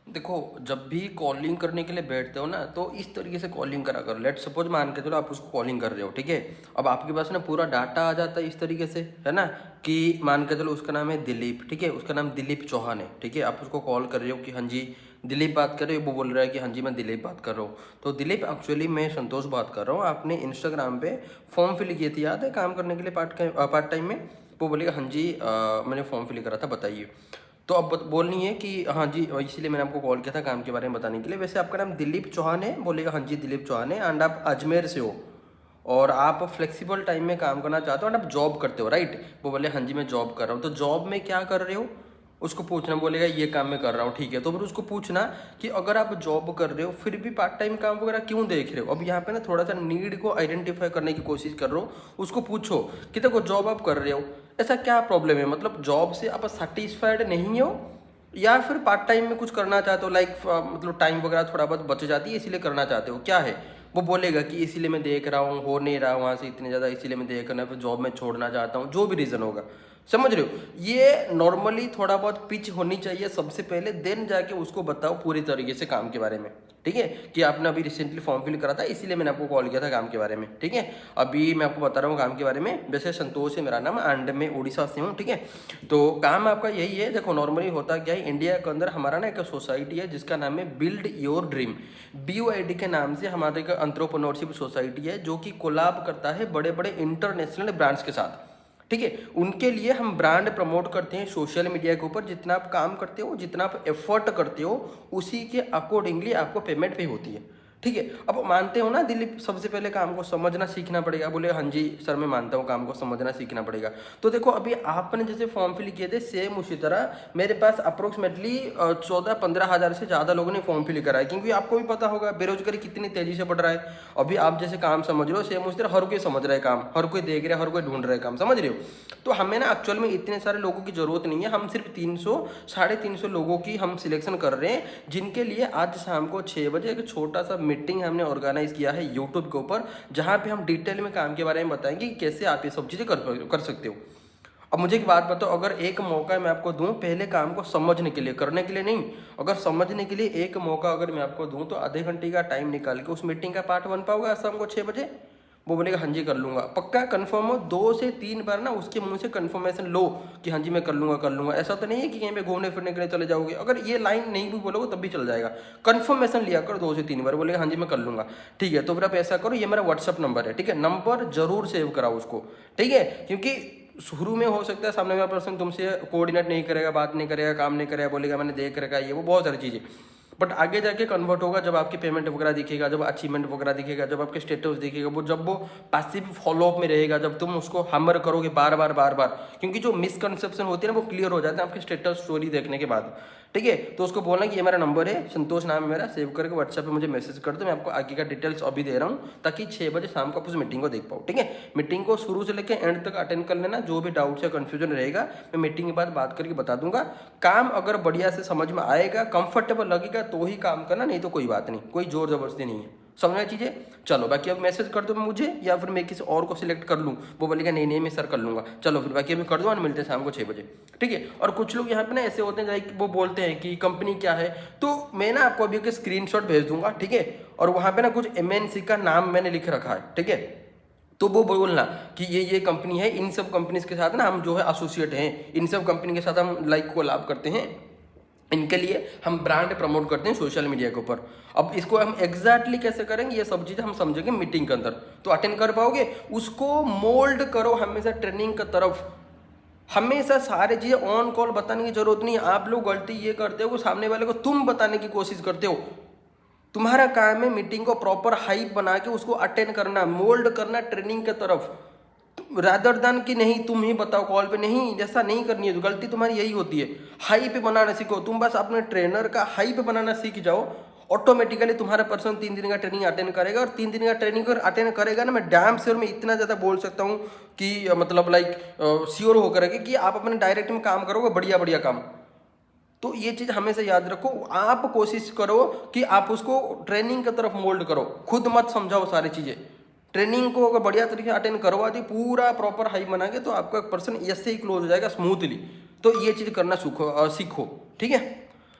देखो, जब भी कॉलिंग करने के लिए बैठते हो ना, तो इस तरीके से कॉलिंग करा करो। लेट सपोज मान के चलो आप उसको कॉलिंग कर रहे हो, ठीक है। अब आपके पास ना पूरा डाटा आ जाता है इस तरीके से, है ना, कि मान के चलो उसका नाम है दिलीप, ठीक है, उसका नाम दिलीप चौहान है, ठीक है। आप उसको कॉल कर रहे हो कि हाँ जी दिलीप बात कर रहे हो, वो बोल रहा है कि हाँ जी मैं दिलीप बात कर रहा हूँ। तो दिलीप एक्चुअली मैं संतोष बात कर रहा हूँ, आपने इंस्टाग्राम पे फॉर्म फिल किए थे, याद है, काम करने के लिए पार्ट टाइम में। वो बोलेगा हाँ जी मैंने फॉर्म फिल करा था, बताइए। तो अब बोलनी है कि हाँ जी, इसीलिए मैंने आपको कॉल किया था काम के बारे में बताने के लिए। वैसे आपका नाम दिलीप चौहान है, बोलेगा हाँ जी दिलीप चौहान है, एंड आप अजमेर से हो और आप फ्लेक्सिबल टाइम में काम करना चाहते हो, एंड आप जॉब करते हो, राइट। वो बोले हाँ जी मैं जॉब कर रहा हूँ। तो जॉब में क्या कर रहे हो, उसको पूछना, बोलेगा ये काम मैं कर रहा हूँ, ठीक है। तो फिर उसको पूछना कि अगर आप जॉब कर रहे हो फिर भी पार्ट टाइम काम वगैरह क्यों देख रहे हो। अब यहाँ पे ना थोड़ा सा नीड को आइडेंटिफाई करने की कोशिश कर रहे हो। उसको पूछो कि देखो जॉब आप कर रहे हो, ऐसा क्या प्रॉब्लम है, मतलब जॉब से आप सेटिस्फाइड नहीं हो या फिर पार्ट टाइम में कुछ करना चाहते हो, लाइक मतलब टाइम वगैरह थोड़ा बहुत बच जाती है इसीलिए करना चाहते हो, क्या है। वो बोलेगा कि इसीलिए मैं देख रहा हूँ, हो नहीं रहा वहाँ से इतने ज़्यादा, इसीलिए मैं देख रहा हूँ, फिर जॉब में छोड़ना चाहता हूँ, जो भी रीज़न होगा। समझ रहे हो, ये नॉर्मली थोड़ा बहुत पिच होनी चाहिए सबसे पहले, देन जाके उसको बताओ पूरी तरीके से काम के बारे में, ठीक है। कि आपने अभी रिसेंटली फॉर्म फिल करा था इसीलिए मैंने आपको कॉल किया था काम के बारे में, ठीक है। अभी मैं आपको बता रहा हूँ काम के बारे में। वैसे संतोष है मेरा नाम, एंड मैं उड़ीसा से हूँ, ठीक है। तो काम आपका यही है। देखो नॉर्मली होता क्या है, इंडिया के अंदर हमारा ना एक सोसाइटी है जिसका नाम है बिल्ड योर ड्रीम, BYD के नाम से हमारे एक एंटरप्रेन्योरशिप सोसाइटी है जो कि कोलैब करता है बड़े बड़े इंटरनेशनल ब्रांड्स के साथ, ठीक है। उनके लिए हम ब्रांड प्रमोट करते हैं सोशल मीडिया के ऊपर। जितना आप काम करते हो, जितना आप एफर्ट करते हो, उसी के अकॉर्डिंगली आपको पेमेंट भी होती है, ठीक है। अब मानते हो ना दिलीप, सबसे पहले काम को समझना सीखना पड़ेगा। बोले हाँ जी सर मैं मानता हूँ, काम को समझना सीखना पड़ेगा। तो देखो अभी आपने जैसे फॉर्म फिल किए थे, सेम उसी तरह मेरे पास अप्रोक्सीमेटली 14-15 हज़ार से ज़्यादा लोगों ने फॉर्म फिल करा है, क्योंकि आपको भी पता होगा बेरोजगारी कितनी तेजी से बढ़ रहा है। अभी आप जैसे काम समझ रहे हो, सेम उसी तरह हर कोई समझ रहा है काम, हर कोई देख रहा है, हर कोई ढूंढ रहा है काम, समझ रहे हो। तो हमें ना एक्चुअल में इतने सारे लोगों की जरूरत नहीं है, हम सिर्फ 300-350 लोगों की हम सिलेक्शन कर रहे हैं, जिनके लिए आज शाम को 6 बजे एक छोटा सा मीटिंग हमने ऑर्गेनाइज किया है यूट्यूब के ऊपर, जहाँ पे हम डिटेल में काम के बारे में बताएंगे कि कैसे आप ये सब चीज़ें कर सकते हो। अब मुझे एक बात बताओ, अगर एक मौका मैं आपको दूं पहले काम को समझने के लिए, करने के लिए नहीं, अगर समझने के लिए एक मौका अगर मैं आपको दूं तो आधे घंटे का टाइम निकाल के उस मीटिंग का पार्ट बन पाओगे आज शाम को 6 बजे। वो बोलेगा हाँ जी कर लूंगा, पक्का कंफर्म हो। 2 से 3 बार ना उसके मुंह से कंफर्मेशन लो कि हाँ जी मैं कर लूंगा कर लूंगा। ऐसा तो नहीं है कि कहीं पे घूमने फिरने के लिए चले जाओगे, अगर ये लाइन नहीं भी बोलोगे तब भी चल जाएगा। कंफर्मेशन लिया करो 2 से 3 बार, बोलेगा हाँ जी मैं कर लूंगा, ठीक है। तो फिर आप ऐसा करो, ये मेरा व्हाट्सअप नंबर है, ठीक है, नंबर जरूर सेव कराओ उसको, ठीक है। क्योंकि शुरू में हो सकता है सामने वाला पर्सन तुमसे कोऑर्डिनेट नहीं करेगा, बात नहीं करेगा, काम नहीं करेगा, बोलेगा मैंने देख रखा है, ये वो बहुत सारी चीज़ें। बट आगे जाके कन्वर्ट होगा जब आपकी पेमेंट वगैरह दिखेगा, जब अचीवमेंट वगैरह दिखेगा, जब आपके स्टेटस दिखेगा, वो जब वो पैसिव फॉलोअप में रहेगा, जब तुम उसको हैमर करोगे बार बार बार बार। क्योंकि जो मिसकंसेप्शन होती है ना वो क्लियर हो जाता है आपके स्टेटस स्टोरी देखने के बाद, ठीक है। तो उसको बोलना कि ये मेरा नंबर है, संतोष नाम है मेरा, सेव करके व्हाट्सएप पे मुझे मैसेज कर दो, मैं आपको आगे का डिटेल्स अभी दे रहा हूँ, ताकि 6 बजे शाम को आप उस मीटिंग को देख पाओ, ठीक है। मीटिंग को शुरू से लेकर एंड तक अटेंड कर लेना, जो भी डाउट्स या कन्फ्यूजन रहेगा मैं मीटिंग के बाद बात करके बता दूंगा। काम अगर बढ़िया से समझ में आएगा, कंफर्टेबल लगेगा तो ही काम करना, नहीं तो कोई बात नहीं, कोई जोर जबरदस्ती नहीं है, समझना चीज़ें। चलो बाकी अब मैसेज कर दो मुझे, या फिर मैं किसी और को सिलेक्ट कर लूँ, वो बोलेगा नहीं नहीं मैं सर कर लूँगा। चलो फिर बाकी अभी कर दो और मिलते हैं शाम को 6 बजे, ठीक है। और कुछ लोग यहाँ पे ना ऐसे होते हैं लाइक वो बोलते हैं कि कंपनी क्या है, तो मैं ना आपको अभी एक स्क्रीनशॉट भेज दूंगा, ठीक है। और वहाँ पे ना कुछ MNC का नाम मैंने लिख रखा है, ठीक है। तो वो बोलना कि ये कंपनी है, इन सब कंपनीज के साथ ना हम जो है एसोसिएट हैं, इन सब कंपनी के साथ हम लाइक कोलैब करते हैं, इनके लिए हम ब्रांड प्रमोट करते हैं सोशल मीडिया के ऊपर। अब इसको हम एग्जैक्टली कैसे करेंगे ये सब चीज़ें हम समझेंगे मीटिंग के अंदर, तो अटेंड कर पाओगे। उसको मोल्ड करो हमेशा ट्रेनिंग की तरफ, हमेशा सारी चीज़ें ऑन कॉल बताने की जरूरत नहीं है। आप लोग गलती ये करते हो कि सामने वाले को तुम बताने की कोशिश करते हो। तुम्हारा काम है मीटिंग को प्रॉपर हाइप बना के उसको अटेंड करना, मोल्ड करना ट्रेनिंग की तरफ, रादर देन कि नहीं तुम ही बताओ कॉल पे, नहीं ऐसा नहीं करनी है। तो गलती तुम्हारी यही होती है, हाई पे बनाना सीखो। तुम बस अपने ट्रेनर का हाई पे बनाना सीख जाओ, ऑटोमेटिकली तुम्हारा पर्सन 3 दिन का ट्रेनिंग अटेंड करेगा। और 3 दिन का ट्रेनिंग अगर अटेंड करेगा ना, मैं डैम श्योर में इतना ज़्यादा बोल सकता हूँ कि मतलब लाइक श्योर होकर के कि आप अपने डायरेक्ट में काम करोगे बढ़िया बढ़िया काम। तो ये चीज़ हमेशा याद रखो, आप कोशिश करो कि आप उसको ट्रेनिंग की तरफ मोल्ड करो, खुद मत समझाओ सारी चीज़ें। ट्रेनिंग को अगर बढ़िया तरीके से अटेंड करवा दी, पूरा प्रॉपर हाई बना के, तो आपका पर्सन ऐसे ही क्लोज हो जाएगा स्मूथली। तो ये चीज़ करना सीखो, ठीक है।